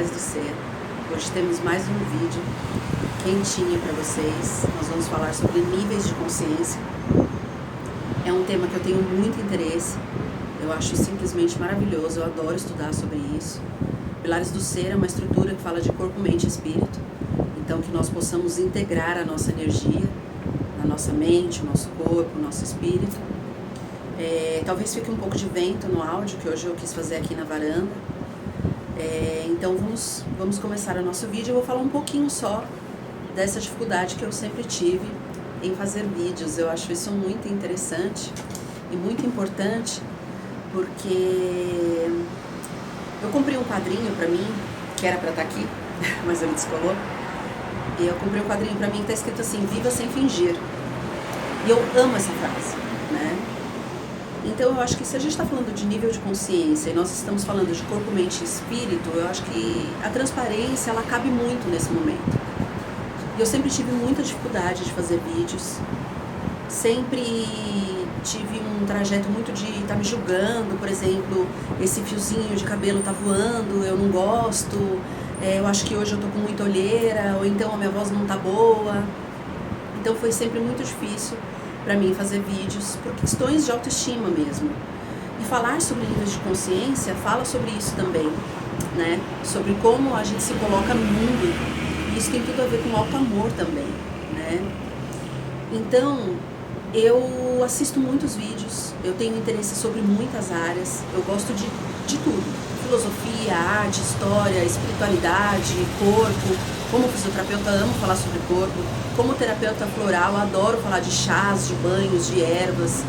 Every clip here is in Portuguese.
Pilares do Ser. Hoje temos mais um vídeo quentinho para vocês. Nós vamos falar sobre níveis de consciência. É um tema que eu tenho muito interesse, eu acho simplesmente maravilhoso, eu adoro estudar sobre isso. Pilares do Ser é uma estrutura que fala de corpo, mente e espírito. Então que nós possamos integrar a nossa energia, a nossa mente, o nosso corpo, o nosso espírito. Talvez fique um pouco de vento no áudio, que hoje eu quis fazer aqui na varanda. Então vamos começar o nosso vídeo. Eu vou falar um pouquinho só dessa dificuldade que eu sempre tive em fazer vídeos. Eu acho isso muito interessante e muito importante, porque eu comprei um quadrinho pra mim, que era pra estar aqui, mas ele descolou. E eu comprei um quadrinho pra mim que tá escrito assim: viva sem fingir. E eu amo essa frase, né? Então eu acho que se a gente está falando de nível de consciência e nós estamos falando de corpo, mente e espírito, eu acho que a transparência, ela cabe muito nesse momento. E eu sempre tive muita dificuldade de fazer vídeos, sempre tive um trajeto muito de estar me julgando, por exemplo, esse fiozinho de cabelo tá voando, eu não gosto, eu acho que hoje eu tô com muita olheira, ou então a minha voz não tá boa. Então foi sempre muito difícil para mim fazer vídeos por questões de autoestima mesmo. E falar sobre níveis de consciência fala sobre isso também, né? Sobre como a gente se coloca no mundo. E isso tem tudo a ver com alto amor também, né? Então, eu assisto muitos vídeos, eu tenho interesse sobre muitas áreas, eu gosto de tudo. Filosofia, arte, história, espiritualidade, corpo. Como fisioterapeuta, amo falar sobre corpo. Como terapeuta floral, adoro falar de chás, de banhos, de ervas.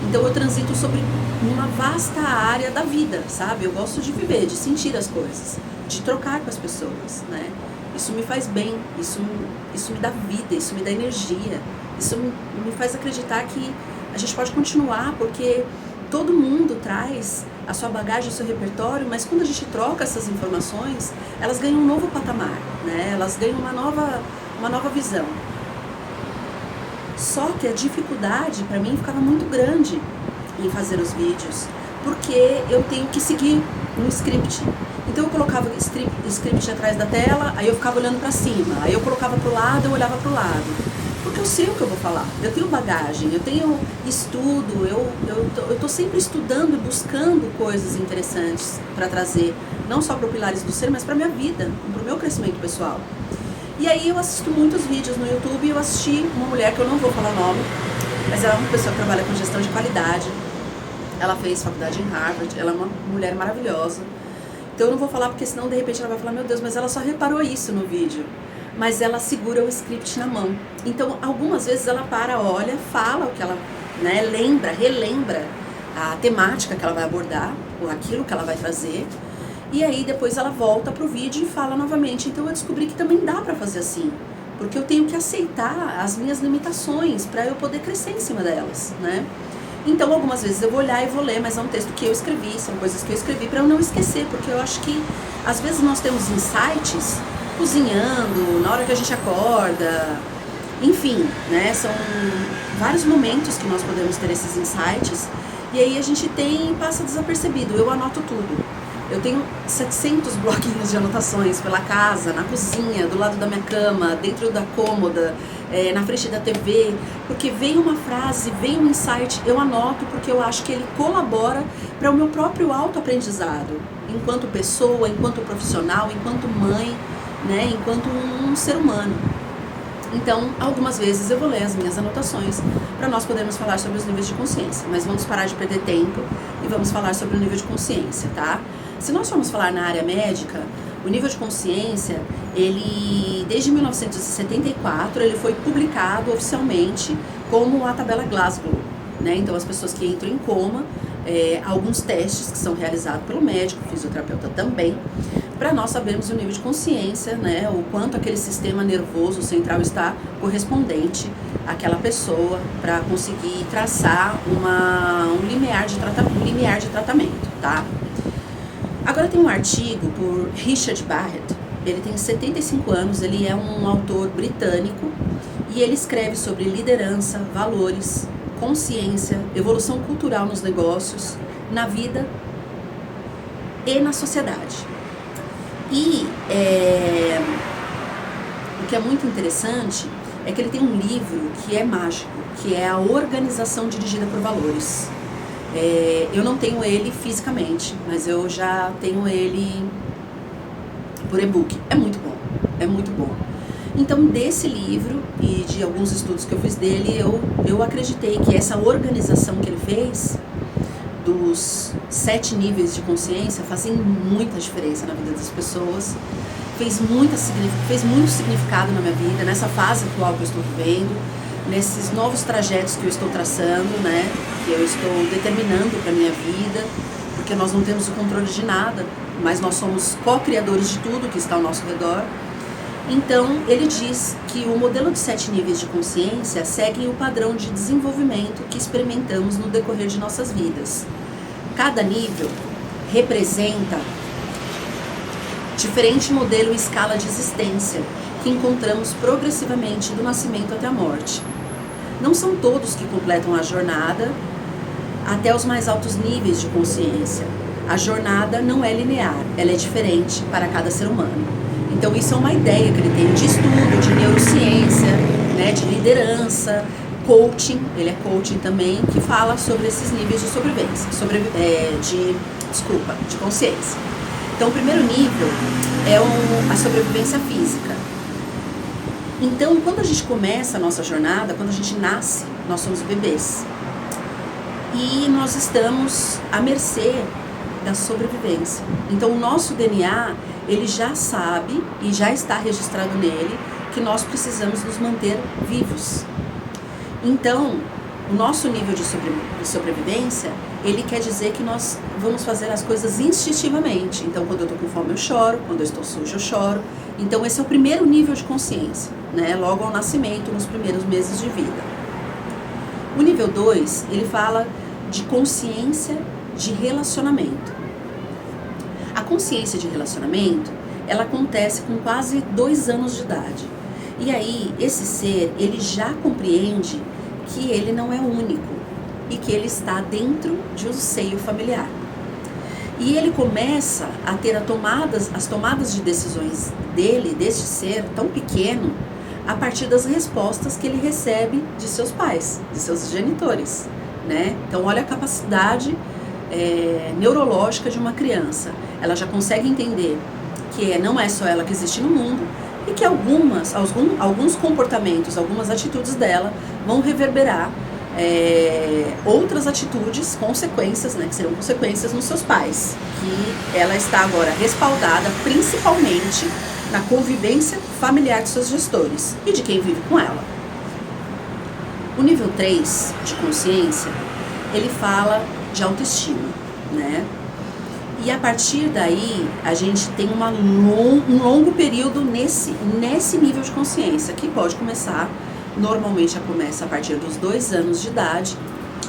Então eu transito sobre uma vasta área da vida, sabe? Eu gosto de viver, de sentir as coisas, de trocar com as pessoas, né? Isso me faz bem, isso me dá vida, isso me dá energia. Isso me faz acreditar que a gente pode continuar, porque todo mundo traz a sua bagagem, o seu repertório, mas quando a gente troca essas informações, elas ganham um novo patamar, né? Elas ganham uma nova visão. Só que a dificuldade para mim ficava muito grande em fazer os vídeos, porque eu tenho que seguir um script. Então eu colocava script atrás da tela, aí eu ficava olhando para cima, aí eu colocava para o lado, eu olhava para o lado. Porque eu sei o que eu vou falar, eu tenho bagagem, eu tenho estudo, eu tô sempre estudando e buscando coisas interessantes para trazer, não só para o Pilares do Ser, mas para minha vida, para o meu crescimento pessoal. E aí eu assisto muitos vídeos no YouTube e eu assisti uma mulher que eu não vou falar o nome, mas ela é uma pessoa que trabalha com gestão de qualidade, ela fez faculdade em Harvard, ela é uma mulher maravilhosa. Então eu não vou falar porque senão de repente ela vai falar: meu Deus, mas ela só reparou isso no vídeo. Mas ela segura o script na mão. Então, algumas vezes ela para, olha, fala o que ela, né, relembra a temática que ela vai abordar, ou aquilo que ela vai trazer, e aí depois ela volta pro vídeo e fala novamente. Então eu descobri que também dá pra fazer assim, porque eu tenho que aceitar as minhas limitações para eu poder crescer em cima delas, né? Então algumas vezes eu vou olhar e vou ler, mas é um texto que eu escrevi, são coisas que eu escrevi para eu não esquecer, porque eu acho que às vezes nós temos insights cozinhando, na hora que a gente acorda, enfim, né? São vários momentos que nós podemos ter esses insights, e aí a gente passa desapercebido. Eu anoto tudo. Eu tenho 700 bloquinhos de anotações pela casa, na cozinha, do lado da minha cama, dentro da cômoda, na frente da TV, porque vem uma frase, vem um insight, eu anoto porque eu acho que ele colabora para o meu próprio autoaprendizado, enquanto pessoa, enquanto profissional, enquanto mãe, né, enquanto um ser humano. Então, algumas vezes eu vou ler as minhas anotações para nós podermos falar sobre os níveis de consciência, mas vamos parar de perder tempo e vamos falar sobre o nível de consciência, tá? Se nós formos falar na área médica, o nível de consciência, ele, desde 1974, ele foi publicado oficialmente como a tabela Glasgow, né? Então, as pessoas que entram em coma, alguns testes que são realizados pelo médico, fisioterapeuta também, para nós sabermos o nível de consciência, né, o quanto aquele sistema nervoso central está correspondente àquela pessoa, para conseguir traçar um limiar de tratamento, tá? Agora tem um artigo por Richard Barrett, ele tem 75 anos, ele é um autor britânico e ele escreve sobre liderança, valores, consciência, evolução cultural nos negócios, na vida e na sociedade. E o que é muito interessante é que ele tem um livro que é mágico, que é A Organização Dirigida por Valores. Eu não tenho ele fisicamente, mas eu já tenho ele por e-book. É muito bom, é muito bom. Então, desse livro e de alguns estudos que eu fiz dele, eu acreditei que essa organização que ele fez dos 7 níveis de consciência fazem muita diferença na vida das pessoas. Fez muito significado na minha vida, nessa fase atual que eu estou vivendo, nesses novos trajetos que eu estou traçando, né, que eu estou determinando para a minha vida, porque nós não temos o controle de nada, mas nós somos co-criadores de tudo que está ao nosso redor. Então, ele diz que o modelo de 7 níveis de consciência segue o padrão de desenvolvimento que experimentamos no decorrer de nossas vidas. Cada nível representa diferente modelo e escala de existência que encontramos progressivamente do nascimento até a morte. Não são todos que completam a jornada até os mais altos níveis de consciência. A jornada não é linear, ela é diferente para cada ser humano. Então isso é uma ideia que ele tem de estudo, de neurociência, né, de liderança, coaching, ele é coaching também, que fala sobre esses níveis de sobrevivência, de consciência. Então, o primeiro nível é a sobrevivência física. Então, quando a gente começa a nossa jornada, quando a gente nasce, nós somos bebês. E nós estamos à mercê da sobrevivência. Então, o nosso DNA, ele já sabe e já está registrado nele que nós precisamos nos manter vivos. Então, o nosso nível de sobrevivência, ele quer dizer que nós vamos fazer as coisas instintivamente. Então, quando eu estou com fome, eu choro. Quando eu estou sujo, eu choro. Então, esse é o primeiro nível de consciência, né? Logo ao nascimento, nos primeiros meses de vida. O nível 2, ele fala de consciência de relacionamento. A consciência de relacionamento, ela acontece com quase 2 anos de idade. E aí, esse ser, ele já compreende que ele não é único e que ele está dentro de um seio familiar. E ele começa a ter as tomadas de decisões dele, deste ser tão pequeno, a partir das respostas que ele recebe de seus pais, de seus genitores, né? Então, olha a capacidade neurológica de uma criança. Ela já consegue entender que não é só ela que existe no mundo e que alguns comportamentos, algumas atitudes dela vão reverberar outras atitudes, consequências, né, que serão consequências nos seus pais, que ela está agora respaldada principalmente na convivência familiar de seus gestores e de quem vive com ela. O nível 3 de consciência, ele fala de autoestima, né? E a partir daí, a gente tem um longo período nesse nível de consciência, que pode começar, normalmente começa a partir dos 2 anos de idade.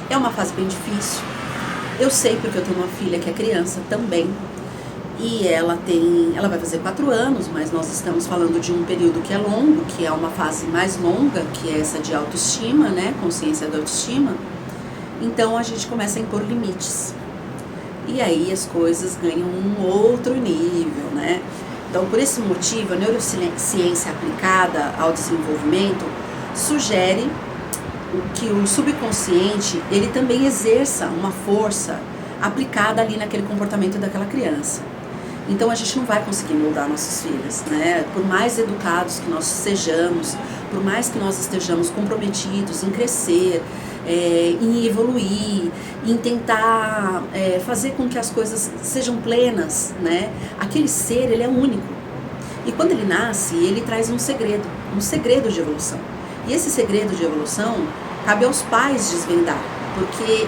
É uma fase bem difícil. Eu sei porque eu tenho uma filha que é criança também. E ela vai fazer 4 anos, mas nós estamos falando de um período que é longo, que é uma fase mais longa, que é essa de autoestima, né? Consciência da autoestima. Então a gente começa a impor limites. E aí as coisas ganham um outro nível, né? Então, por esse motivo, a neurociência aplicada ao desenvolvimento sugere que o subconsciente, ele também exerça uma força aplicada ali naquele comportamento daquela criança. Então, a gente não vai conseguir moldar nossos filhos, né? Por mais educados que nós sejamos, por mais que nós estejamos comprometidos em crescer, em evoluir, em tentar fazer com que as coisas sejam plenas, né? Aquele ser, ele é único. E quando ele nasce, ele traz um segredo de evolução. E esse segredo de evolução cabe aos pais desvendar, porque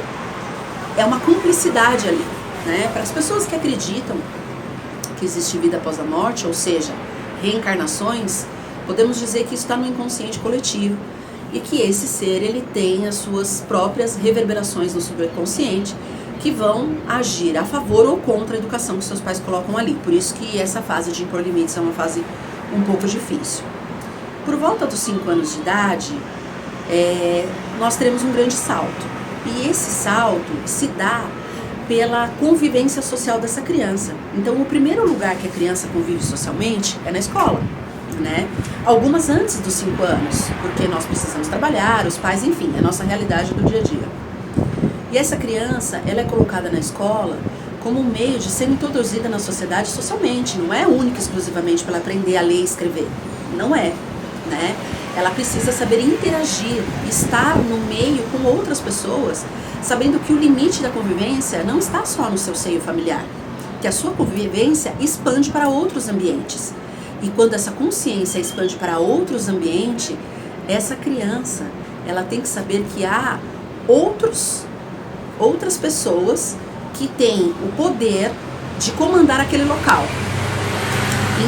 é uma cumplicidade ali, né? Para as pessoas que acreditam que existe vida após a morte, ou seja, reencarnações, podemos dizer que isso está no inconsciente coletivo e que esse ser, ele tem as suas próprias reverberações no subconsciente que vão agir a favor ou contra a educação que seus pais colocam ali. Por isso que essa fase de impor limites é uma fase um pouco difícil. Por volta dos 5 anos de idade, nós teremos um grande salto. E esse salto se dá pela convivência social dessa criança. Então, o primeiro lugar que a criança convive socialmente é na escola, né? Algumas antes dos 5 anos, porque nós precisamos trabalhar, os pais, enfim, é a nossa realidade do dia a dia. E essa criança, ela é colocada na escola como um meio de ser introduzida na sociedade socialmente, não é única e exclusivamente para ela aprender a ler e escrever, não é, né? Ela precisa saber interagir, estar no meio com outras pessoas, sabendo que o limite da convivência não está só no seu seio familiar, que a sua convivência expande para outros ambientes. E quando essa consciência expande para outros ambientes, essa criança, ela tem que saber que há outras pessoas que têm o poder de comandar aquele local.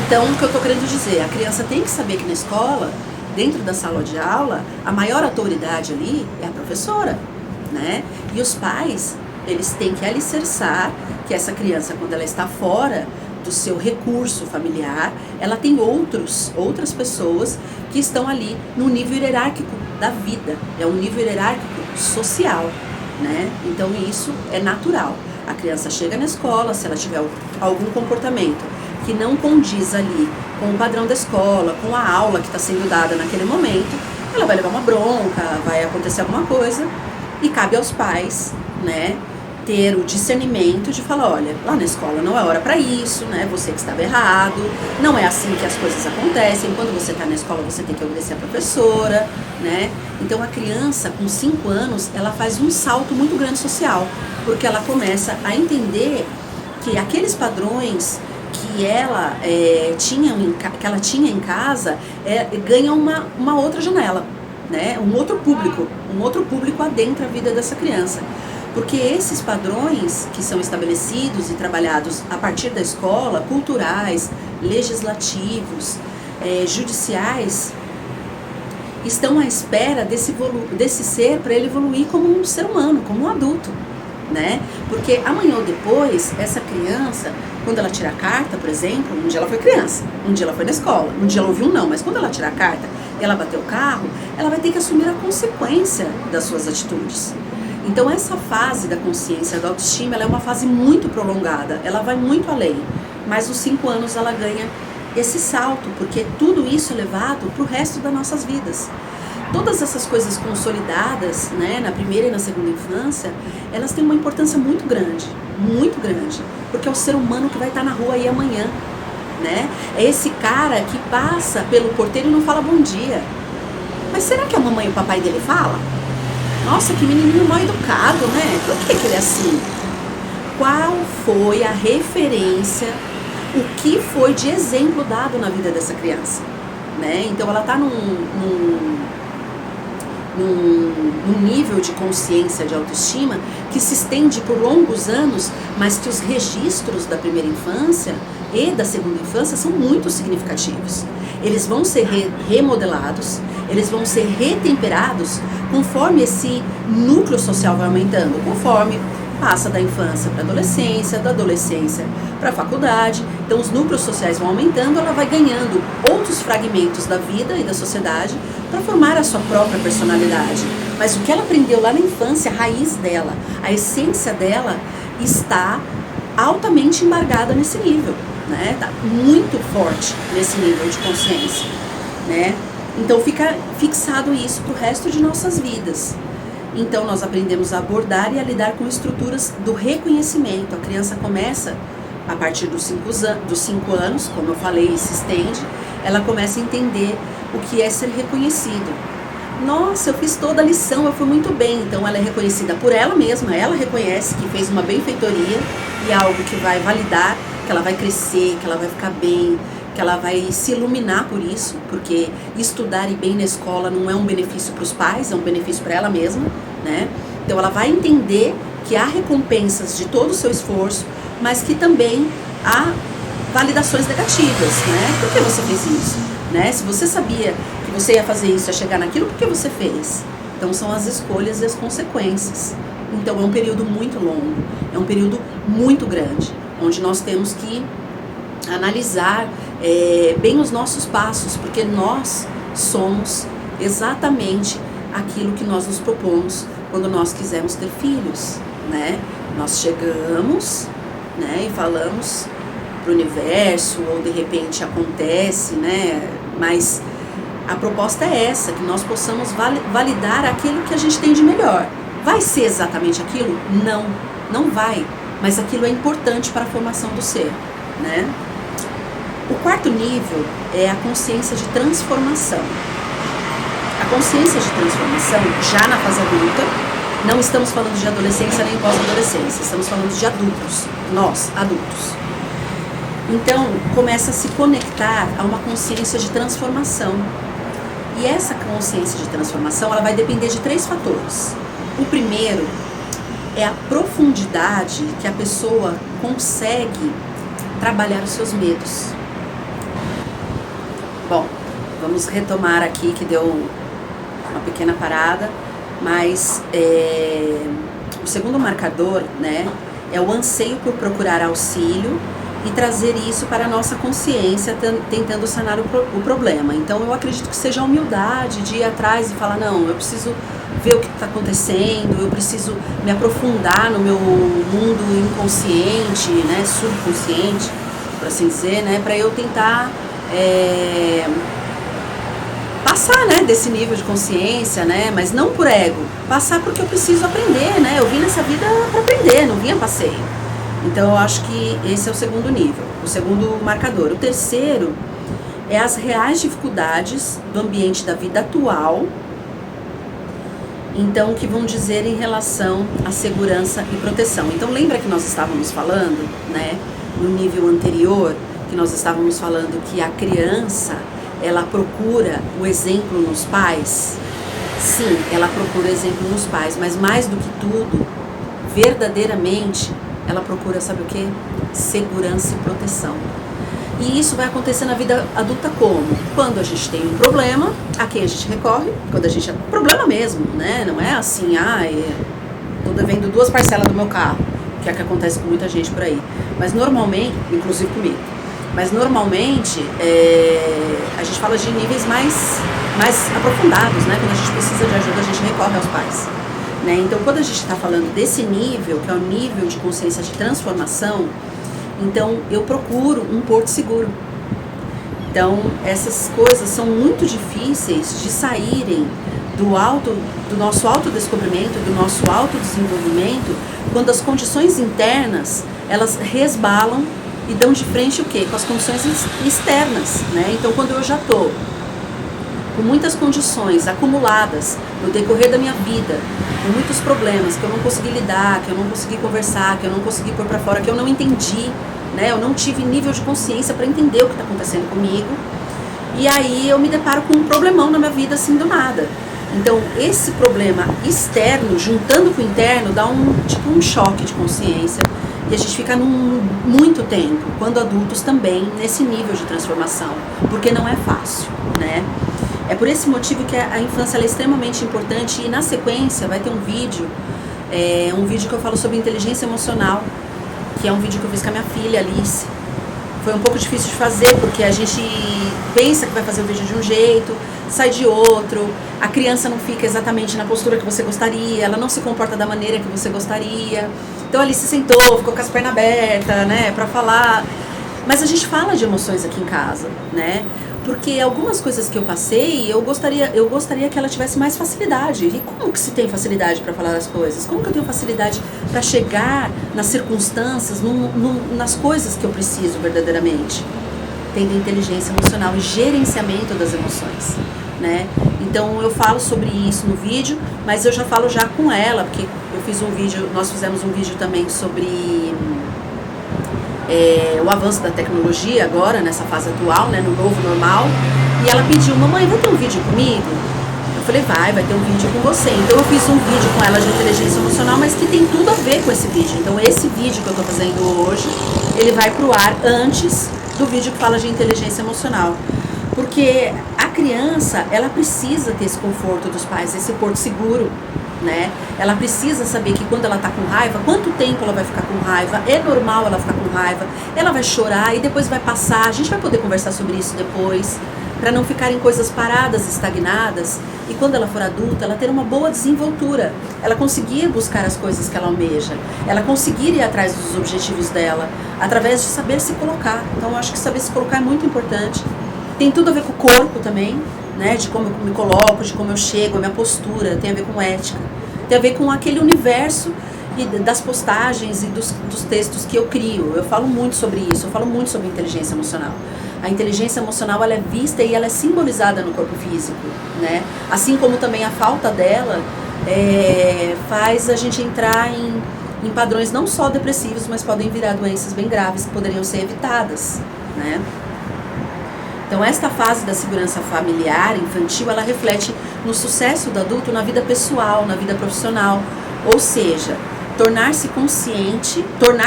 Então, o que eu estou querendo dizer, a criança tem que saber que na escola, dentro da sala de aula, a maior autoridade ali é a professora, né? E os pais, eles têm que alicerçar que essa criança, quando ela está fora do seu recurso familiar, ela tem outras pessoas que estão ali no nível hierárquico da vida, é um nível hierárquico social, né? Então isso é natural. A criança chega na escola, se ela tiver algum comportamento que não condiz ali com o padrão da escola, com a aula que está sendo dada naquele momento, ela vai levar uma bronca, vai acontecer alguma coisa, e cabe aos pais, né, ter o discernimento de falar, olha, lá na escola não é hora para isso, né, você que estava errado, não é assim que as coisas acontecem, quando você está na escola você tem que obedecer a professora, né. Então a criança com 5 anos, ela faz um salto muito grande social, porque ela começa a entender que aqueles padrões que ela tinha em casa ganham uma outra janela, né? Um outro público adentra a vida dessa criança. Porque esses padrões que são estabelecidos e trabalhados a partir da escola, culturais, legislativos, judiciais, estão à espera desse ser para ele evoluir como um ser humano, como um adulto, né? Porque amanhã ou depois, essa criança, quando ela tira a carta, por exemplo, um dia ela foi criança, um dia ela foi na escola, um dia ela ouviu um não, mas quando ela tira a carta e ela bateu o carro, ela vai ter que assumir a consequência das suas atitudes. Então essa fase da consciência, da autoestima, ela é uma fase muito prolongada, ela vai muito além, mas aos 5 anos ela ganha esse salto, porque tudo isso é levado para o resto das nossas vidas. Todas essas coisas consolidadas, né, na primeira e na segunda infância, elas têm uma importância muito grande, porque é o ser humano que vai estar na rua aí amanhã, né? É esse cara que passa pelo porteiro e não fala bom dia. Mas será que a mamãe e o papai dele falam? Nossa, que menininho mal educado, né? Por que ele é assim? Qual foi a referência, o que foi de exemplo dado na vida dessa criança, né? Então ela está num nível de consciência, de autoestima, que se estende por longos anos, mas que os registros da primeira infância e da segunda infância são muito significativos. Eles vão ser remodelados, eles vão ser retemperados conforme esse núcleo social vai aumentando, conforme passa da infância para a adolescência, da adolescência para a faculdade. Então os núcleos sociais vão aumentando, ela vai ganhando outros fragmentos da vida e da sociedade para formar a sua própria personalidade. Mas o que ela aprendeu lá na infância, a raiz dela, a essência dela, está altamente embargada nesse nível, né? Está muito forte nesse nível de consciência, né? Então fica fixado isso para o resto de nossas vidas. Então nós aprendemos a abordar e a lidar com estruturas do reconhecimento. A criança começa, a partir dos 5 anos, como eu falei, e se estende, ela começa a entender o que é ser reconhecido. Nossa, eu fiz toda a lição, eu fui muito bem. Então ela é reconhecida por ela mesma, ela reconhece que fez uma benfeitoria e é algo que vai validar, que ela vai crescer, que ela vai ficar bem, que ela vai se iluminar por isso, porque estudar e bem na escola não é um benefício para os pais, é um benefício para ela mesma, né? Então ela vai entender que há recompensas de todo o seu esforço, mas que também há validações negativas, né? Por que você fez isso? Né? Se você sabia que você ia fazer isso, ia chegar naquilo, por que você fez? Então são as escolhas e as consequências. Então é um período muito longo, é um período muito grande, onde nós temos que analisar bem os nossos passos, porque nós somos exatamente aquilo que nós nos propomos quando nós quisermos ter filhos, né? Nós chegamos, né, e falamos pro universo, ou de repente acontece, né, mas a proposta é essa, que nós possamos validar aquilo que a gente tem de melhor. Vai ser exatamente aquilo? Não, não vai, mas aquilo é importante para a formação do ser, né? O quarto nível é a consciência de transformação. A consciência de transformação, já na fase adulta, não estamos falando de adolescência nem pós-adolescência, estamos falando de adultos, nós, adultos. Então, começa a se conectar a uma consciência de transformação. E essa consciência de transformação, ela vai depender de 3 fatores. O primeiro é a profundidade que a pessoa consegue trabalhar os seus medos. Bom, vamos retomar aqui, que deu uma pequena parada, mas o segundo marcador, né, é o anseio por procurar auxílio e trazer isso para a nossa consciência, tentando sanar o problema. Então eu acredito que seja a humildade de ir atrás e falar, não, eu preciso ver o que está acontecendo, eu preciso me aprofundar no meu mundo inconsciente, né, subconsciente, por assim dizer, né, para eu tentar passar, né, desse nível de consciência, né, mas não por ego, passar porque eu preciso aprender, né, eu vim nessa vida para aprender, não vim a passeio. Então eu acho que esse é o segundo nível, o segundo marcador. O terceiro é as reais dificuldades do ambiente da vida atual, então que vão dizer em relação à segurança e proteção. Então lembra que nós estávamos falando, né, no nível anterior, que nós estávamos falando que a criança, ela procura o exemplo nos pais? Sim, ela procura exemplo nos pais, mas mais do que tudo, verdadeiramente, ela procura, sabe o quê? Segurança e proteção. E isso vai acontecer na vida adulta como? Quando a gente tem um problema, a quem a gente recorre? Quando a gente... Problema mesmo, né? Não é assim, tô devendo 2 parcelas do meu carro, que é o que acontece com muita gente por aí. Mas normalmente, inclusive comigo, mas normalmente a gente fala de níveis mais aprofundados, né? Quando a gente precisa de ajuda, a gente recorre aos pais. Né? Então, quando a gente está falando desse nível, que é o nível de consciência de transformação, então eu procuro um porto seguro. Então, essas coisas são muito difíceis de saírem do nosso autodescobrimento, do nosso autodesenvolvimento, quando as condições internas, elas resbalam e dão de frente o quê? Com as condições externas, né? Então, quando eu já estou com muitas condições acumuladas no decorrer da minha vida, com muitos problemas que eu não consegui lidar, que eu não consegui conversar, que eu não consegui pôr para fora, que eu não entendi, né? Eu não tive nível de consciência para entender o que está acontecendo comigo. E aí eu me deparo com um problemão na minha vida assim do nada. Então esse problema externo, juntando com o interno, dá um choque de consciência. E a gente fica muito tempo, quando adultos também, nesse nível de transformação, porque não é fácil, né? É por esse motivo que a infância é extremamente importante, e na sequência vai ter um vídeo que eu falo sobre inteligência emocional, que é um vídeo que eu fiz com a minha filha, Alice. Foi um pouco difícil de fazer, porque a gente pensa que vai fazer o vídeo de um jeito, sai de outro, a criança não fica exatamente na postura que você gostaria, ela não se comporta da maneira que você gostaria. Então a Alice se sentou, ficou com as pernas abertas, né, pra falar. Mas a gente fala de emoções aqui em casa, né? Porque algumas coisas que eu passei, eu gostaria que ela tivesse mais facilidade. E como que se tem facilidade para falar das coisas? Como que eu tenho facilidade para chegar nas circunstâncias, nas coisas que eu preciso verdadeiramente? Tendo inteligência emocional e gerenciamento das emoções, né? Então eu falo sobre isso no vídeo, mas eu já falo já com ela, porque nós fizemos um vídeo também sobre o avanço da tecnologia agora, nessa fase atual, né, no novo normal, e ela pediu, mamãe, vai ter um vídeo comigo? Eu falei, vai ter um vídeo com você. Então eu fiz um vídeo com ela de inteligência emocional, mas que tem tudo a ver com esse vídeo. Então esse vídeo que eu tô fazendo hoje, ele vai pro ar antes do vídeo que fala de inteligência emocional. Porque a criança, ela precisa ter esse conforto dos pais, esse porto seguro, né? Ela precisa saber que quando ela tá com raiva, quanto tempo ela vai ficar com raiva, é normal ela ficar com raiva, ela vai chorar e depois vai passar, a gente vai poder conversar sobre isso depois, para não ficarem coisas paradas, estagnadas, e quando ela for adulta, ela ter uma boa desenvoltura, ela conseguir buscar as coisas que ela almeja, ela conseguir ir atrás dos objetivos dela, através de saber se colocar. Então eu acho que saber se colocar é muito importante. Tem tudo a ver com o corpo também, né, de como eu me coloco, de como eu chego, a minha postura, tem a ver com ética, tem a ver com aquele universo e das postagens e dos textos que eu crio. Eu falo muito sobre isso, eu falo muito sobre inteligência emocional. A inteligência emocional, ela é vista e ela é simbolizada no corpo físico, né? Assim como também a falta dela faz a gente entrar em padrões não só depressivos, mas podem virar doenças bem graves que poderiam ser evitadas, né? Então esta fase da segurança familiar, infantil, ela reflete no sucesso do adulto na vida pessoal, na vida profissional, ou seja, tornar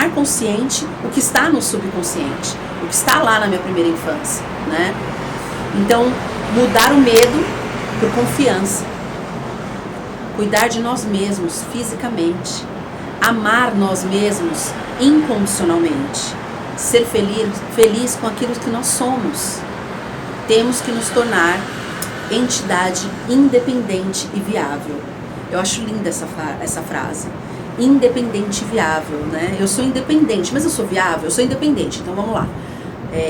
consciente o que está no subconsciente, o que está lá na minha primeira infância, né? Então, mudar o medo por confiança, cuidar de nós mesmos fisicamente, amar nós mesmos incondicionalmente, ser feliz com aquilo que nós somos. Temos que nos tornar entidade independente e viável. Eu acho linda essa frase. Independente e viável, né? Eu sou independente, mas eu sou viável? Eu sou independente, então vamos lá.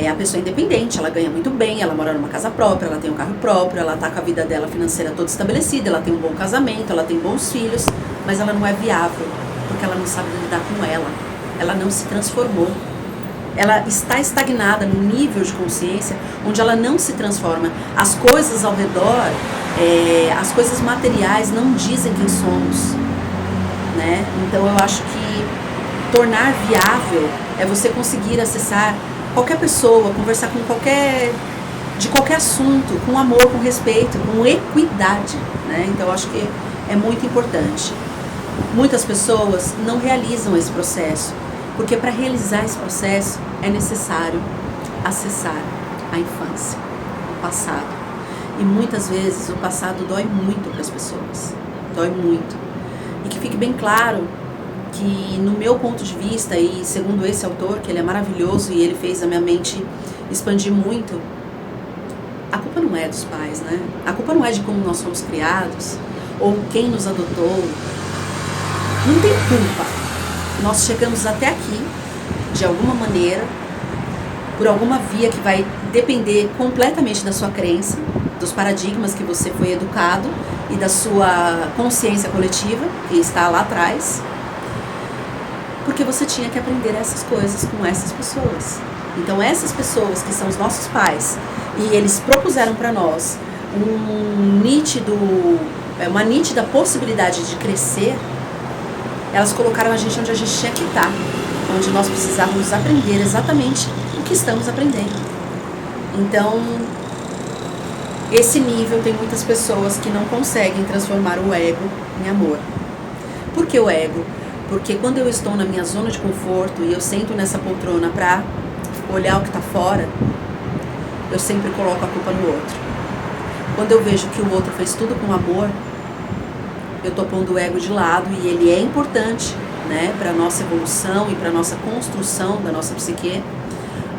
A pessoa é independente, ela ganha muito bem, ela mora numa casa própria, ela tem um carro próprio, ela tá com a vida dela financeira toda estabelecida, ela tem um bom casamento, ela tem bons filhos, mas ela não é viável, porque ela não sabe lidar com ela não se transformou. Ela está estagnada num nível de consciência onde ela não se transforma. As coisas ao redor, as coisas materiais não dizem quem somos, né? Então eu acho que tornar viável é você conseguir acessar qualquer pessoa, conversar com de qualquer assunto, com amor, com respeito, com equidade, né? Então eu acho que é muito importante. Muitas pessoas não realizam esse processo, porque para realizar esse processo é necessário acessar a infância, o passado. E muitas vezes o passado dói muito para as pessoas, dói muito. E que fique bem claro que, no meu ponto de vista, e segundo esse autor, que ele é maravilhoso e ele fez a minha mente expandir muito, a culpa não é dos pais, né? A culpa não é de como nós fomos criados ou quem nos adotou. Não tem culpa. Nós chegamos até aqui, de alguma maneira, por alguma via que vai depender completamente da sua crença, dos paradigmas que você foi educado e da sua consciência coletiva, que está lá atrás, porque você tinha que aprender essas coisas com essas pessoas. Então essas pessoas que são os nossos pais, e eles propuseram para nós uma nítida possibilidade de crescer, elas colocaram a gente onde a gente tinha que estar, onde nós precisávamos aprender exatamente o que estamos aprendendo. Então, esse nível tem muitas pessoas que não conseguem transformar o ego em amor. Por que o ego? Porque quando eu estou na minha zona de conforto e eu sento nessa poltrona para olhar o que está fora, eu sempre coloco a culpa no outro. Quando eu vejo que o outro fez tudo com amor, eu estou pondo o ego de lado, e ele é importante, né, para a nossa evolução e para a nossa construção da nossa psique,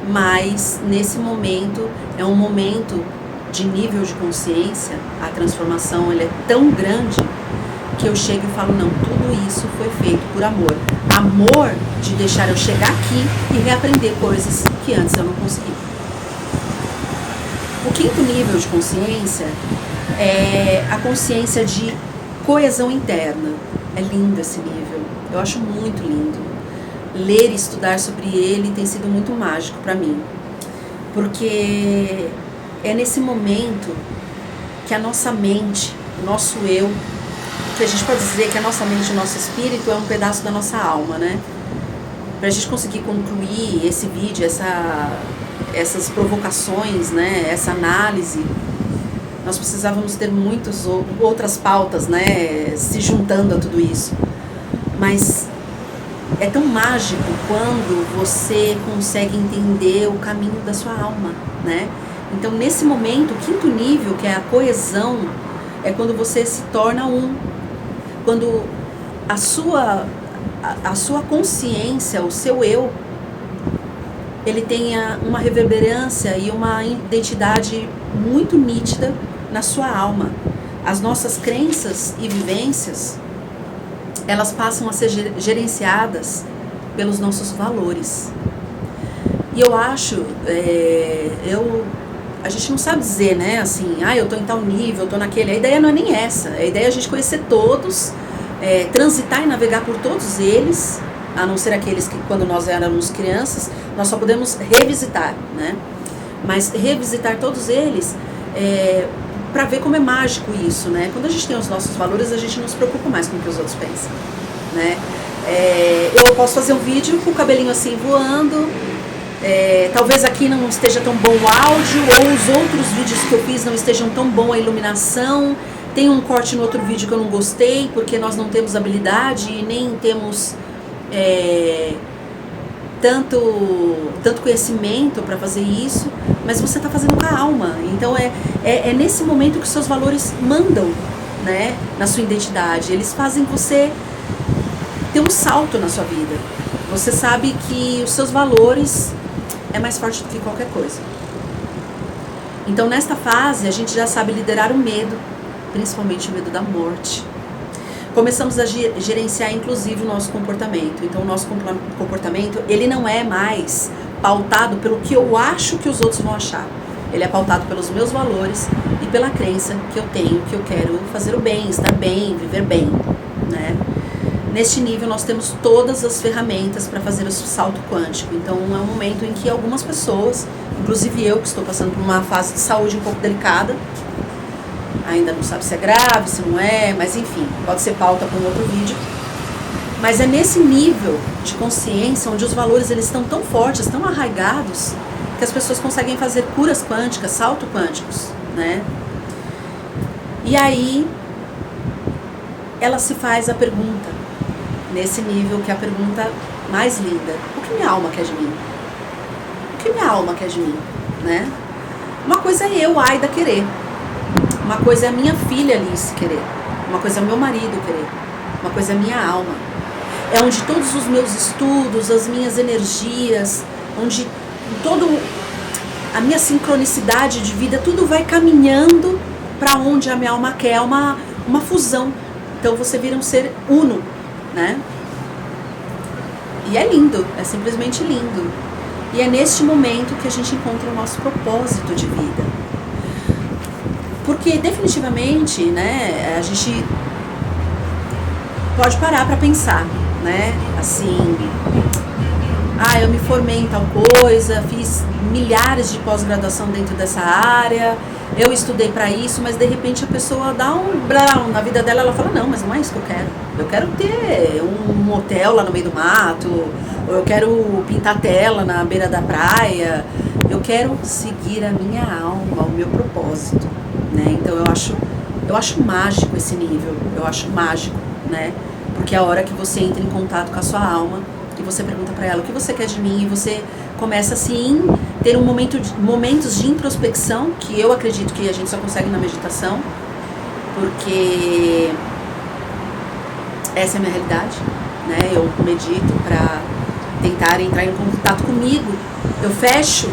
mas nesse momento é um momento de nível de consciência, a transformação ele é tão grande que eu chego e falo, não, tudo isso foi feito por amor. Amor de deixar eu chegar aqui e reaprender coisas que antes eu não consegui. O quinto nível de consciência é a consciência de coesão interna. É lindo esse nível, eu acho muito lindo. Ler e estudar sobre ele tem sido muito mágico para mim, porque é nesse momento que a nossa mente, o nosso eu, que a gente pode dizer que a nossa mente, o nosso espírito é um pedaço da nossa alma, né? Pra gente conseguir concluir esse vídeo, essas provocações, né? Essa análise, nós precisávamos ter muitas outras pautas, né? Se juntando a tudo isso. Mas é tão mágico quando você consegue entender o caminho da sua alma, né? Então, nesse momento, o quinto nível, que é a coesão, é quando você se torna um. quando a sua consciência, o seu eu, ele tenha uma reverberância e uma identidade muito nítida na sua alma. As nossas crenças e vivências, elas passam a ser gerenciadas pelos nossos valores. E eu acho, a gente não sabe dizer, né, assim, eu tô em tal nível, eu tô naquele. A ideia não é nem essa. A ideia é a gente conhecer todos, transitar e navegar por todos eles, a não ser aqueles que, quando nós éramos crianças, nós só podemos revisitar, né? Mas revisitar todos eles para ver como é mágico isso, né? Quando a gente tem os nossos valores, a gente não se preocupa mais com o que os outros pensam, né? Eu posso fazer um vídeo com o cabelinho assim voando, talvez aqui não esteja tão bom o áudio, ou os outros vídeos que eu fiz não estejam tão bom a iluminação, tem um corte no outro vídeo que eu não gostei, porque nós não temos habilidade e nem temos tanto conhecimento para fazer isso, mas você está fazendo com a alma. Então é nesse momento que os seus valores mandam, né, na sua identidade. Eles fazem você ter um salto na sua vida. Você sabe que os seus valores é mais forte do que qualquer coisa. Então nesta fase a gente já sabe liderar o medo, principalmente o medo da morte. Começamos a gerenciar inclusive o nosso comportamento. Então o nosso comportamento, ele não é mais pautado pelo que eu acho que os outros vão achar. Ele é pautado pelos meus valores e pela crença que eu tenho, que eu quero fazer o bem, estar bem, viver bem, né? Neste nível nós temos todas as ferramentas para fazer o salto quântico. Então é um momento em que algumas pessoas, inclusive eu que estou passando por uma fase de saúde um pouco delicada, ainda não sabe se é grave, se não é, mas enfim, pode ser pauta para um outro vídeo. Mas é nesse nível de consciência onde os valores eles estão tão fortes, tão arraigados, que as pessoas conseguem fazer curas quânticas, salto quânticos, né? E aí ela se faz a pergunta, nesse nível que é a pergunta mais linda: o que minha alma quer de mim? O que minha alma quer de mim, né? Uma coisa é eu, Aida, querer. Uma coisa é a minha filha Alice querer. Uma coisa é o meu marido querer. Uma coisa é a minha alma. É onde todos os meus estudos, as minhas energias, onde toda a minha sincronicidade de vida, tudo vai caminhando para onde a minha alma quer, uma fusão. Então você vira um ser uno, né? E é lindo, é simplesmente lindo. E é neste momento que a gente encontra o nosso propósito de vida. Porque definitivamente, né, a gente pode parar para pensar, né, assim, eu me formei em tal coisa, fiz milhares de pós-graduação dentro dessa área, eu estudei para isso, mas de repente a pessoa dá um brown na vida dela, ela fala, não, mas não é isso que eu quero ter um hotel lá no meio do mato, ou eu quero pintar tela na beira da praia, eu quero seguir a minha alma, o meu propósito. Né? Então eu acho mágico esse nível, eu acho mágico, né? Porque é a hora que você entra em contato com a sua alma e você pergunta pra ela o que você quer de mim, e você começa assim ter momentos de introspecção, que eu acredito que a gente só consegue na meditação, porque essa é a minha realidade, né? Eu medito pra tentar entrar em contato comigo. Eu fecho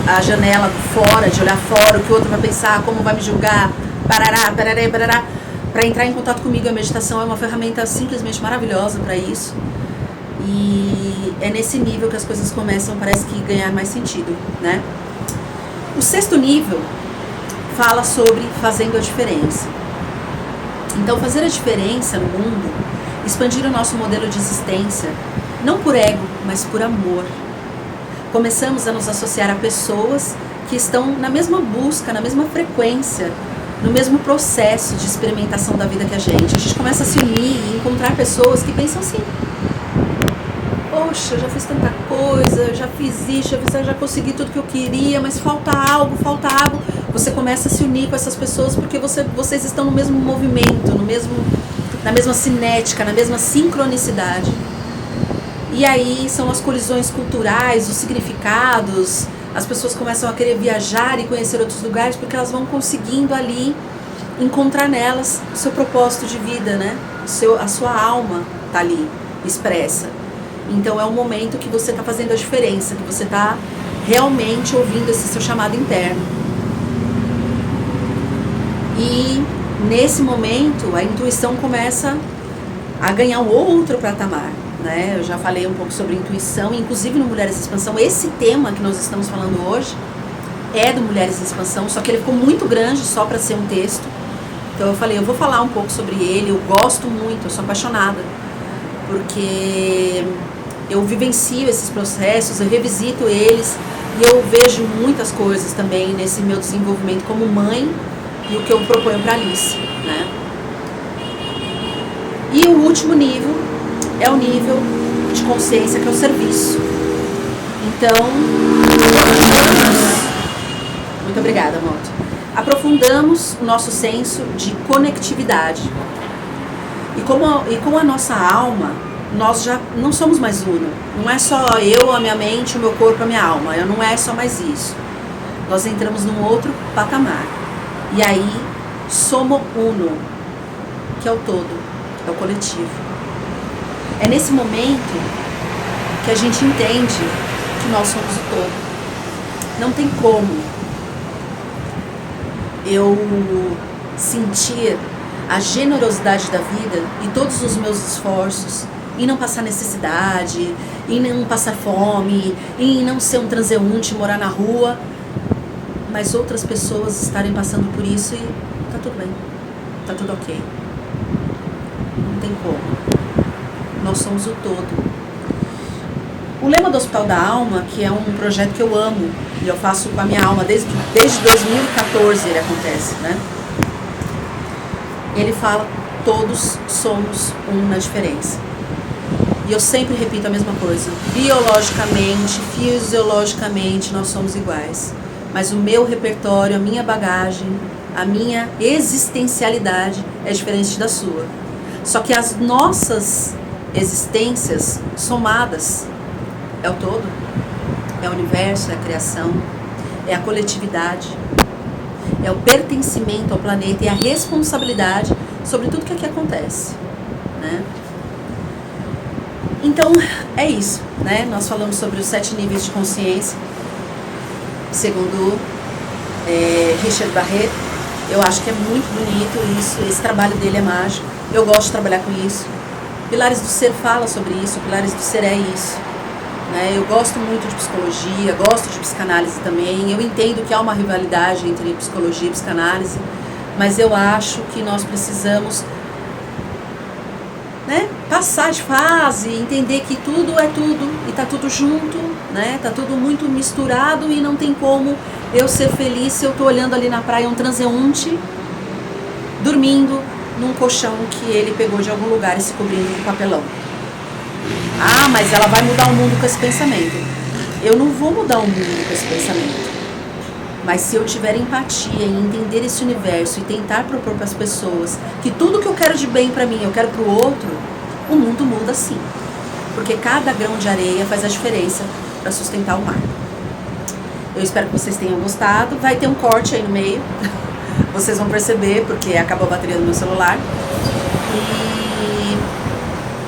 a janela do fora, de olhar fora, o que o outro vai pensar, como vai me julgar, parará, para entrar em contato comigo. A meditação é uma ferramenta simplesmente maravilhosa para isso. E é nesse nível que as coisas começam, parece que, ganhar mais sentido, né? O 6º nível fala sobre fazendo a diferença. Então, fazer a diferença no mundo, expandir o nosso modelo de existência, não por ego, mas por amor. Começamos a nos associar a pessoas que estão na mesma busca, na mesma frequência, no mesmo processo de experimentação da vida que a gente começa a se unir e encontrar pessoas que pensam assim: poxa, eu já fiz tanta coisa, eu já fiz isso, eu já consegui tudo que eu queria, mas falta algo. Você começa a se unir com essas pessoas porque vocês estão no mesmo movimento, na mesma cinética, na mesma sincronicidade. E aí são as colisões culturais, os significados, as pessoas começam a querer viajar e conhecer outros lugares porque elas vão conseguindo ali encontrar nelas o seu propósito de vida, né? a sua alma tá ali expressa. Então é um momento que você está fazendo a diferença, que você está realmente ouvindo esse seu chamado interno. E nesse momento a intuição começa a ganhar um outro patamar, né? Eu já falei um pouco sobre intuição, inclusive no Mulheres em Expansão. Esse tema que nós estamos falando hoje é do Mulheres em Expansão, só que ele ficou muito grande só para ser um texto. Então eu falei, eu vou falar um pouco sobre ele. Eu gosto muito, eu sou apaixonada, porque eu vivencio esses processos, eu revisito eles e eu vejo muitas coisas também nesse meu desenvolvimento como mãe e o que eu proponho para Alice, né? E o último nível é o nível de consciência, que é o serviço. Então, muito obrigada, Moto. Aprofundamos o nosso senso de conectividade. E com a nossa alma, nós já não somos mais uno. Não é só eu, a minha mente, o meu corpo, a minha alma. Não é só mais isso. Nós entramos num outro patamar. E aí, somos uno, que é o todo, é o coletivo. É nesse momento que a gente entende que nós somos o todo. Não tem como eu sentir a generosidade da vida e todos os meus esforços em não passar necessidade, em não passar fome, em não ser um transeunte, morar na rua, mas outras pessoas estarem passando por isso e tá tudo bem, tá tudo ok. Não tem como. Nós somos o todo. O lema do Hospital da Alma, que é um projeto que eu amo e eu faço com a minha alma desde 2014 ele acontece, né? Ele fala, todos somos um na diferença. E eu sempre repito a mesma coisa. Biologicamente, fisiologicamente, nós somos iguais. Mas o meu repertório, a minha bagagem, a minha existencialidade é diferente da sua. Só que as nossas existências somadas é o todo, é o universo, é a criação, é a coletividade, é o pertencimento ao planeta e a responsabilidade sobre tudo que aqui acontece, né? Então, é isso, né? Nós falamos sobre os 7 níveis de consciência, segundo Richard Barret. Eu acho que é muito bonito isso, esse trabalho dele é mágico. Eu gosto de trabalhar com isso. Pilares do Ser fala sobre isso, Pilares do Ser é isso. Né? Eu gosto muito de psicologia, gosto de psicanálise também. Eu entendo que há uma rivalidade entre psicologia e psicanálise, mas eu acho que nós precisamos, né, passar de fase, entender que tudo é tudo e tá tudo junto, né? Tá tudo muito misturado e não tem como eu ser feliz se eu tô olhando ali na praia um transeunte dormindo num colchão que ele pegou de algum lugar e se cobrindo com papelão. Ah, mas ela vai mudar o mundo com esse pensamento. Eu não vou mudar o mundo com esse pensamento. Mas se eu tiver empatia em entender esse universo e tentar propor para as pessoas que tudo que eu quero de bem para mim, eu quero para o outro, o mundo muda sim. Porque cada grão de areia faz a diferença para sustentar o mar. Eu espero que vocês tenham gostado. Vai ter um corte aí no meio. Vocês vão perceber, porque acabou a bateria do meu celular. E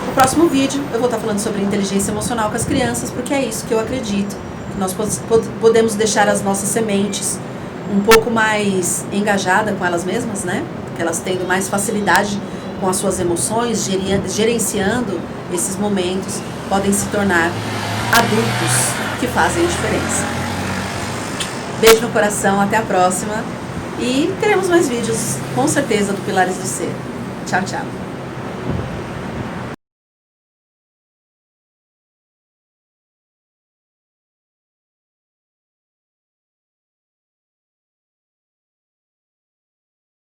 no próximo vídeo eu vou estar falando sobre inteligência emocional com as crianças, porque é isso que eu acredito. Que nós podemos deixar as nossas sementes um pouco mais engajadas com elas mesmas, né? Que elas tendo mais facilidade com as suas emoções, gerenciando esses momentos, podem se tornar adultos que fazem a diferença. Beijo no coração, até a próxima. E teremos mais vídeos, com certeza, do Pilares do Ser. Tchau, tchau.